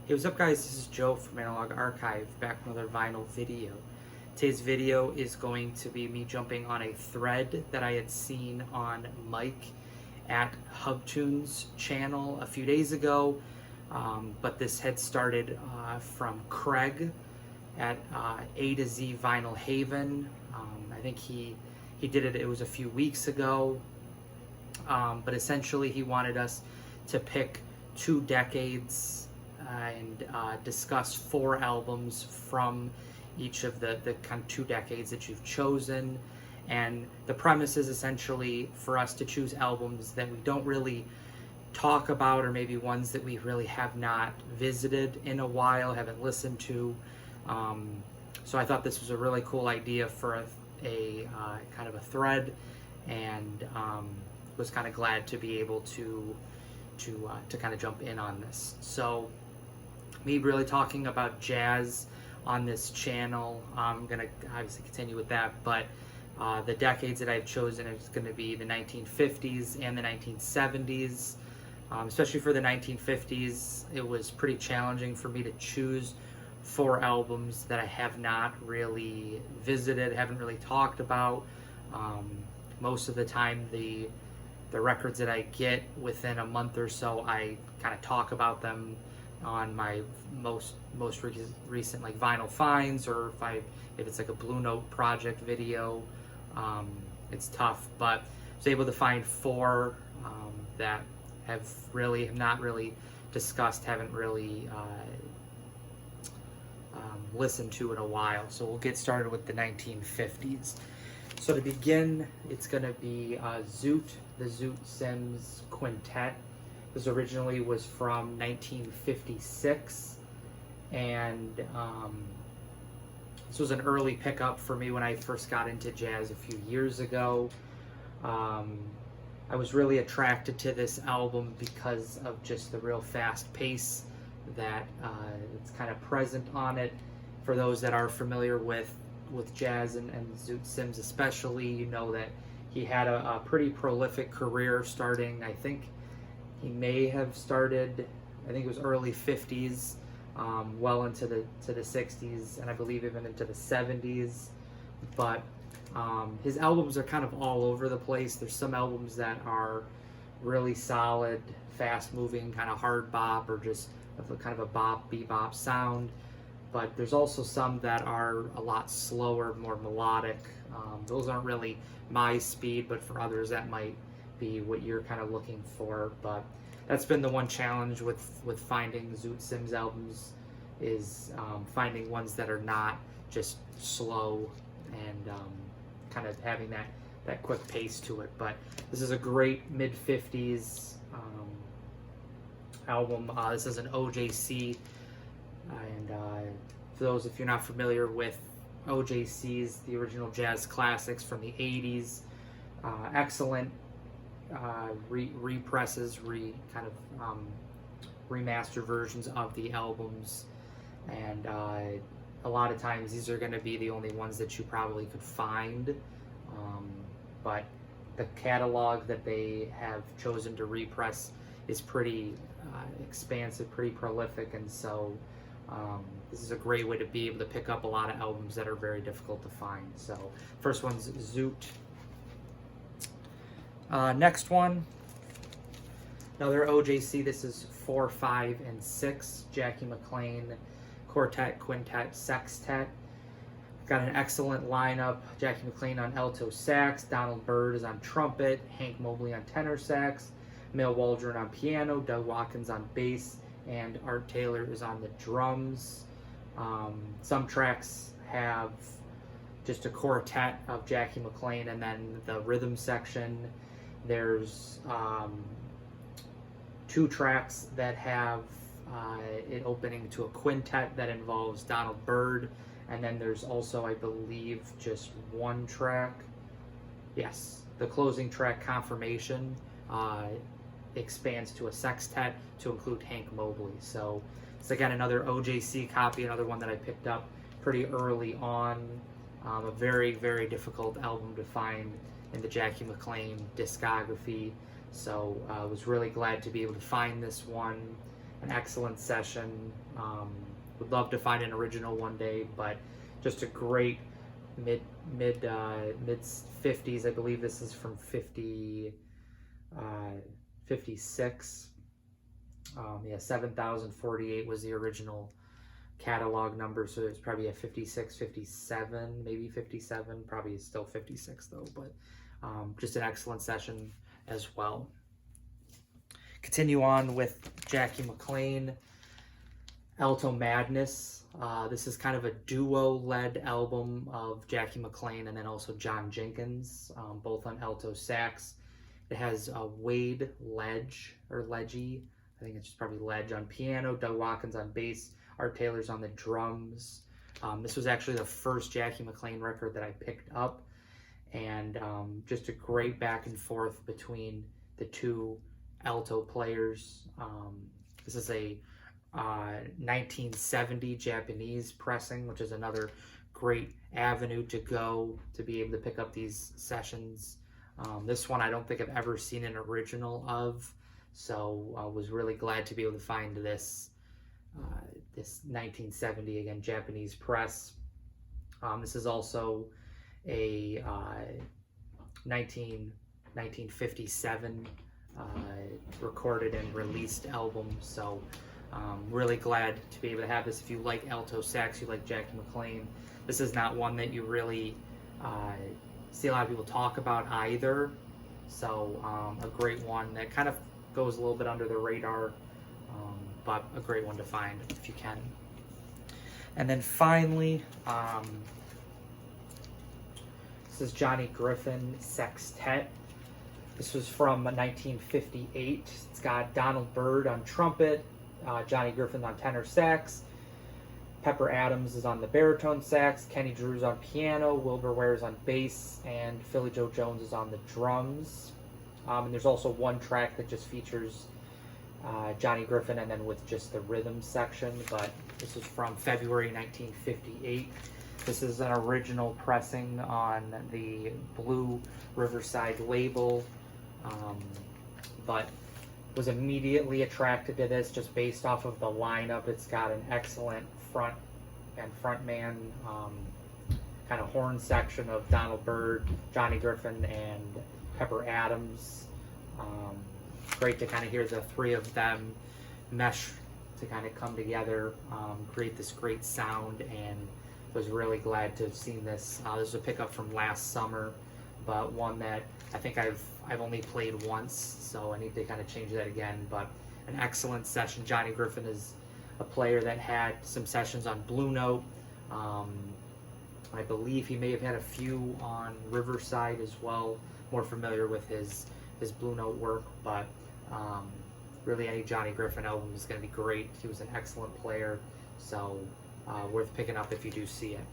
Hey, what's up guys, this is Joe from Analog Archive, back with another vinyl video. Today's video is going to be me jumping on a thread that I had seen on Mike at Hubtunes channel a few days ago, but this had started from Craig at A to Z Vinyl Haven. I think he did it was a few weeks ago, but essentially he wanted us to pick 2 decades and discuss 4 albums from each of the kind of 2 decades that you've chosen. And the premise is essentially for us to choose albums that we don't really talk about, or maybe ones that we really have not visited in a while, haven't listened to. So I thought this was a really cool idea for a kind of a thread, and was kind of glad to be able to kind of jump in on this. So me really talking about jazz on this channel, I'm going to obviously continue with that, but the decades that I've chosen is going to be the 1950s and the 1970s. Especially for the 1950s, it was pretty challenging for me to choose 4 albums that I have not really visited, haven't really talked about. Most of the time, the records that I get within a month or so, I kind of talk about them on my most recent like vinyl finds, or if it's like a Blue Note project video. It's tough, but I was able to find 4 that have not really discussed, haven't really listened to in a while. So we'll get started with the 1950s. So to begin, it's going to be Zoot, the Zoot Sims Quintet. This originally was from 1956, and this was an early pickup for me when I first got into jazz a few years ago. I was really attracted to this album because of just the real fast pace that it's kind of present on it. For those that are familiar with jazz and Zoot Sims especially, you know that he had a pretty prolific career starting, I think he may have started, I think it was early 50s, well into the 60s, and I believe even into the 70s. But his albums are kind of all over the place. There's some albums that are really solid, fast-moving, kind of hard bop, or just kind of a bop, bebop sound. But there's also some that are a lot slower, more melodic. Those aren't really my speed, but for others that might be what you're kind of looking for. But that's been the one challenge with finding Zoot Sims albums, is finding ones that are not just slow and kind of having that quick pace to it. But this is a great mid-50s album. This is an OJC, and for those, if you're not familiar with OJCs, the original jazz classics from the 80s, excellent represses, remaster versions of the albums, and a lot of times these are going to be the only ones that you probably could find, but the catalog that they have chosen to repress is pretty expansive, pretty prolific, and so this is a great way to be able to pick up a lot of albums that are very difficult to find. So first one's Zoot. Next one, another OJC. This is 4, 5, and 6. Jackie McLean, Quartet, Quintet, Sextet. Got an excellent lineup. Jackie McLean on alto sax, Donald Byrd is on trumpet, Hank Mobley on tenor sax, Mel Waldron on piano, Doug Watkins on bass, and Art Taylor is on the drums. Some tracks have just a quartet of Jackie McLean, and then the rhythm section. There's 2 tracks that have it opening to a quintet that involves Donald Byrd, and then there's also, I believe, just 1 track. Yes, the closing track, Confirmation, expands to a sextet to include Hank Mobley. So it's again another OJC copy, another one that I picked up pretty early on. A very, very difficult album to find in the Jackie McLean discography. So I was really glad to be able to find this one, an excellent session. Would love to find an original one day, but just a great mid 50s. I believe this is from 56. Yeah, 7048 was the original catalog number, so it's probably a 56, 57, maybe 57, probably still 56 though, but just an excellent session as well. Continue on with Jackie McLean, Alto Madness. This is kind of a duo-led album of Jackie McLean and then also John Jenkins, both on alto sax. It has Wade Ledge, or Ledgy, I think it's just probably Ledge on piano, Doug Watkins on bass, Art Taylor's on the drums. This was actually the first Jackie McLean record that I picked up, and just a great back and forth between the two alto players. This is a 1970 Japanese pressing, which is another great avenue to go to be able to pick up these sessions. This one I don't think I've ever seen an original of, so I was really glad to be able to find this 1970, again, Japanese press. This is also a 1957 recorded and released album, so really glad to be able to have this. If you like alto sax, you like Jackie McLean, this is not one that you really see a lot of people talk about either, so a great one that kind of goes a little bit under the radar, but a great one to find if you can. And then finally, this is Johnny Griffin Sextet. This was from 1958. It's got Donald Byrd on trumpet, Johnny Griffin on tenor sax, Pepper Adams is on the baritone sax, Kenny Drew's on piano, Wilbur Ware's on bass, and Philly Joe Jones is on the drums. And there's also one track that just features Johnny Griffin and then with just the rhythm section, but this is from February 1958. This is an original pressing on the Blue Riverside label, but was immediately attracted to this just based off of the lineup. It's got an excellent frontman kind of horn section of Donald Byrd, Johnny Griffin, and Pepper Adams. Great to kind of hear the three of them mesh to kind of come together, create this great sound, and was really glad to have seen this. This is a pickup from last summer, but one that I think I've only played once, so I need to kind of change that again. But an excellent session. Johnny Griffin is a player that had some sessions on Blue Note. I believe he may have had a few on Riverside as well. More familiar with his Blue Note work, but really any Johnny Griffin album is going to be great. He was an excellent player, so worth picking up if you do see it.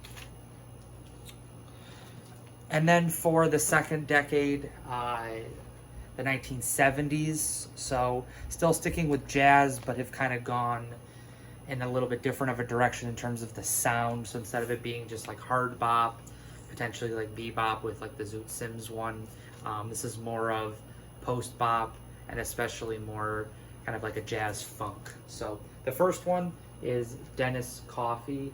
And then for the second decade, the 1970s, so still sticking with jazz, but have kind of gone in a little bit different of a direction in terms of the sound. So instead of it being just like hard bop, potentially like bebop with like the Zoot Sims one, this is more of post bop and especially more kind of like a jazz funk. So the first one is Dennis Coffey,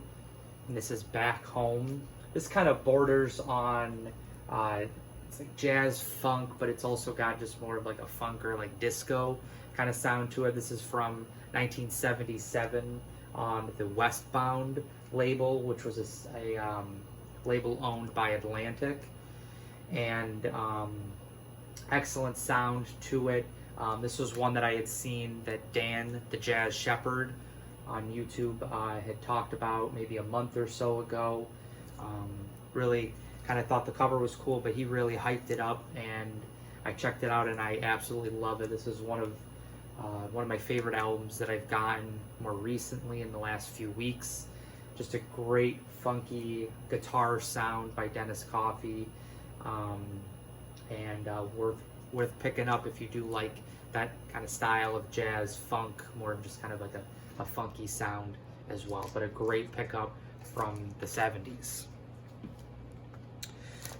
and this is Back Home. This kind of borders on it's like jazz funk, but it's also got just more of like a funk or like disco kind of sound to it. This is from 1977 on the Westbound label, which was a label owned by Atlantic, and excellent sound to it. This was one that I had seen that Dan, the Jazz Shepherd, on YouTube had talked about maybe a month or so ago. Really kind of thought the cover was cool, but he really hyped it up, and I checked it out and I absolutely love it. This is one of my favorite albums that I've gotten more recently in the last few weeks. Just a great funky guitar sound by Dennis Coffey, and worth picking up if you do like that kind of style of jazz funk, more just kind of like a funky sound as well, but a great pickup from the 70s.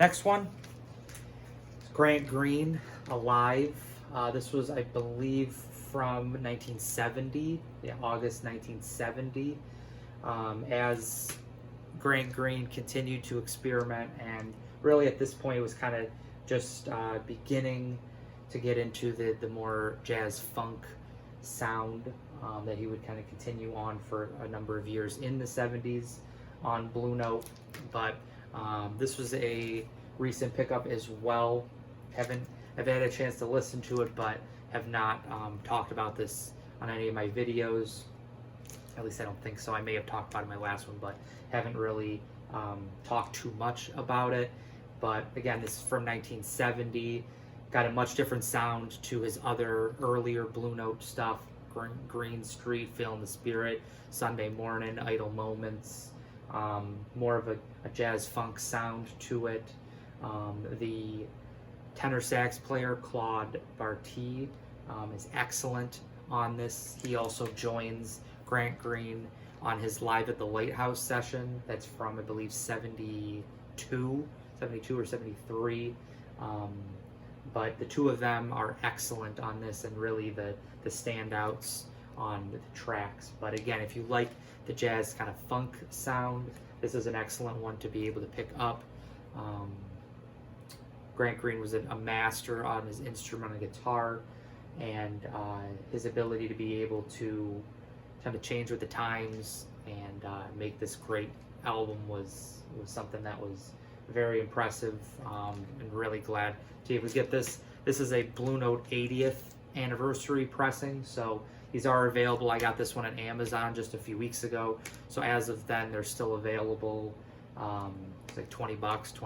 Next one, Grant Green, Alive. This was, I believe, from 1970, yeah, August 1970, as Grant Green continued to experiment, and really at this point it was kind of just beginning to get into the more jazz funk sound that he would kind of continue on for a number of years in the 70s on Blue Note. But this was a recent pickup as well. I've had a chance to listen to it, but have not talked about this on any of my videos. At least I don't think so. I may have talked about it in my last one, but haven't really talked too much about it. But again, this is from 1970. Got a much different sound to his other earlier Blue Note stuff. Green Street, Feeling the Spirit, Sunday Morning, Idle Moments. More of a jazz funk sound to it. The tenor sax player, Claude Barty, is excellent on this. He also joins Grant Green on his Live at the Lighthouse session. That's from, I believe, 72 or 73. But the two of them are excellent on this, and really the standouts on the tracks. But again, if you like the jazz kind of funk sound, this is an excellent one to be able to pick up. Grant Green was a master on his instrumental guitar, and his ability to be able to kind of change with the times and make this great album was something that was very impressive, and really glad to be able to get this. This is a Blue Note 80th anniversary pressing, so these are available. I got this one on Amazon just a few weeks ago, so as of then they're still available. It's like $20, $22,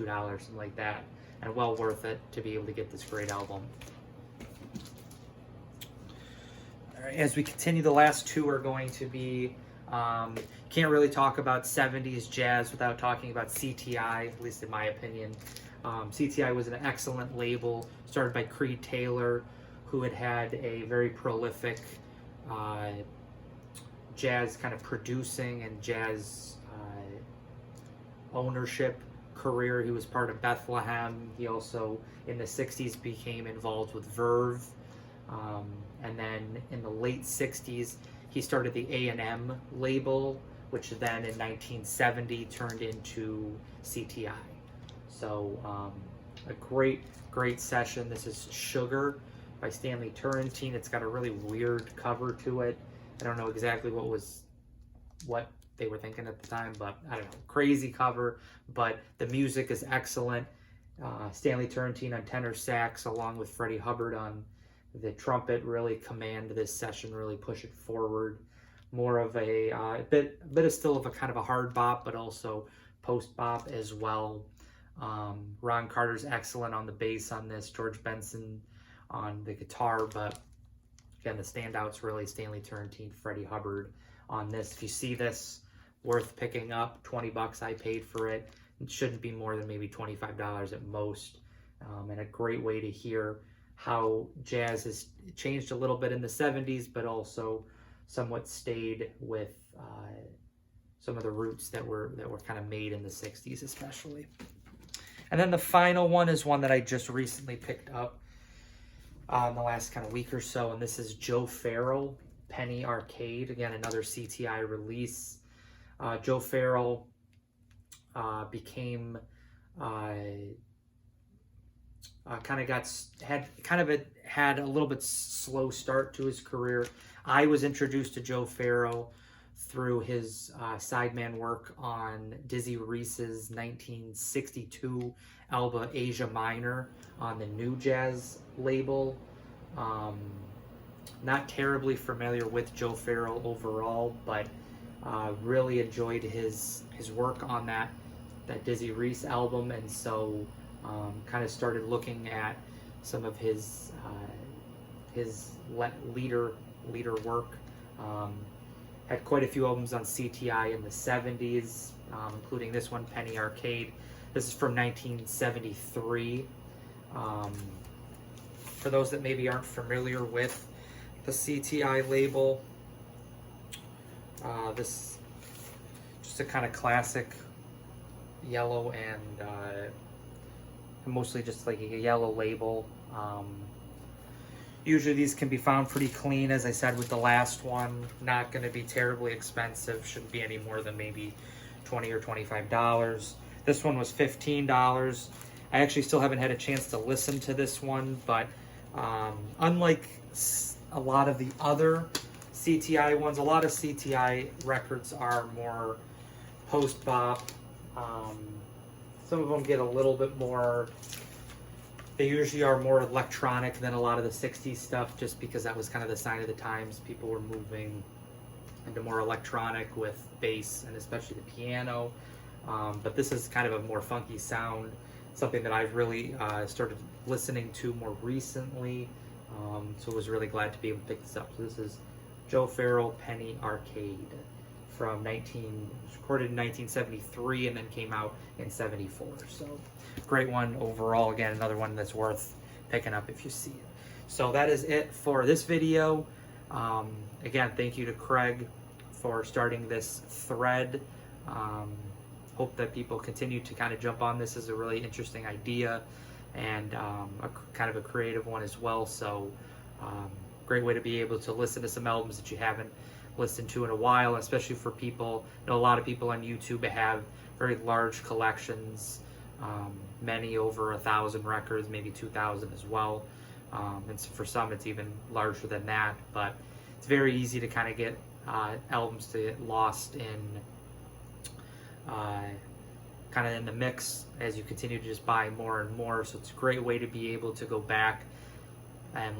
something like that, and well worth it to be able to get this great album. All right, as we continue, the last two are going to be, can't really talk about 70s jazz without talking about CTI, at least in my opinion. CTI was an excellent label, started by Creed Taylor, who had a very prolific jazz kind of producing and jazz ownership career. He was part of Bethlehem. He also, in the 60s, became involved with Verve. And then in the late 60s, he started the A&M label, which then in 1970 turned into CTI. So a great session. This is Sugar by Stanley Turrentine. It's got a really weird cover to it. I don't know exactly what they were thinking at the time, but I don't know. Crazy cover, but the music is excellent. Stanley Turrentine on tenor sax, along with Freddie Hubbard on the trumpet, really command this session, really push it forward. More of a bit of still of a kind of a hard bop, but also post bop as well. Ron Carter's excellent on the bass on this, George Benson on the guitar, but again, the standouts really Stanley Turrentine, Freddie Hubbard on this. If you see this, worth picking up. $20 I paid for it. It shouldn't be more than maybe $25 at most, and a great way to hear how jazz has changed a little bit in the 70s, but also somewhat stayed with some of the roots that were kind of made in the 60s especially. And then the final one is one that I just recently picked up in the last kind of week or so, and this is Joe Farrell, Penny Arcade. Again, another CTI release. Joe Farrell became had a little bit slow start to his career. I was introduced to Joe Farrell through his sideman work on Dizzy Reese's 1962 album Asia Minor on the New Jazz label. Not terribly familiar with Joe Farrell overall, but really enjoyed his work on that Dizzy Reese album, and so kind of started looking at some of his leader work. Had quite a few albums on CTI in the 70s, including this one, Penny Arcade. This is from 1973. For those that maybe aren't familiar with the CTI label, this just a kind of classic yellow and mostly just like a yellow label. Usually these can be found pretty clean, as I said with the last one. Not going to be terribly expensive. Shouldn't be any more than maybe $20 or $25. This one was $15. I actually still haven't had a chance to listen to this one, but unlike a lot of the other CTI ones, a lot of CTI records are more post-bop. Some of them get a little bit more, they usually are more electronic than a lot of the 60s stuff, just because that was kind of the sign of the times. People were moving into more electronic with bass and especially the piano. But this is kind of a more funky sound, something that I've really started listening to more recently. So I was really glad to be able to pick this up. So this is Joe Farrell Penny Arcade from recorded in 1973 and then came out in 74. So great one overall. Again, another one that's worth picking up if you see it. So that is it for this video. Again, thank you to Craig for starting this thread. Hope that people continue to kind of jump on this. As a really interesting idea and a kind of a creative one as well. So great way to be able to listen to some albums that you haven't listened to in a while, especially for people. A lot of people on YouTube have very large collections, many over 1,000 records, maybe 2,000 as well. And so for some it's even larger than that, but it's very easy to kind of get albums to get lost in kind of in the mix as you continue to just buy more and more. So it's a great way to be able to go back and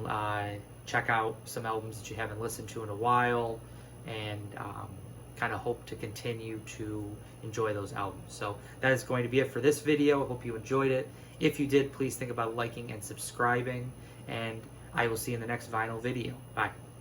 check out some albums that you haven't listened to in a while, and kind of hope to continue to enjoy those albums. So that is going to be it for this video. I hope you enjoyed it. If you did, please think about liking and subscribing, and I will see you in the next vinyl video. Bye.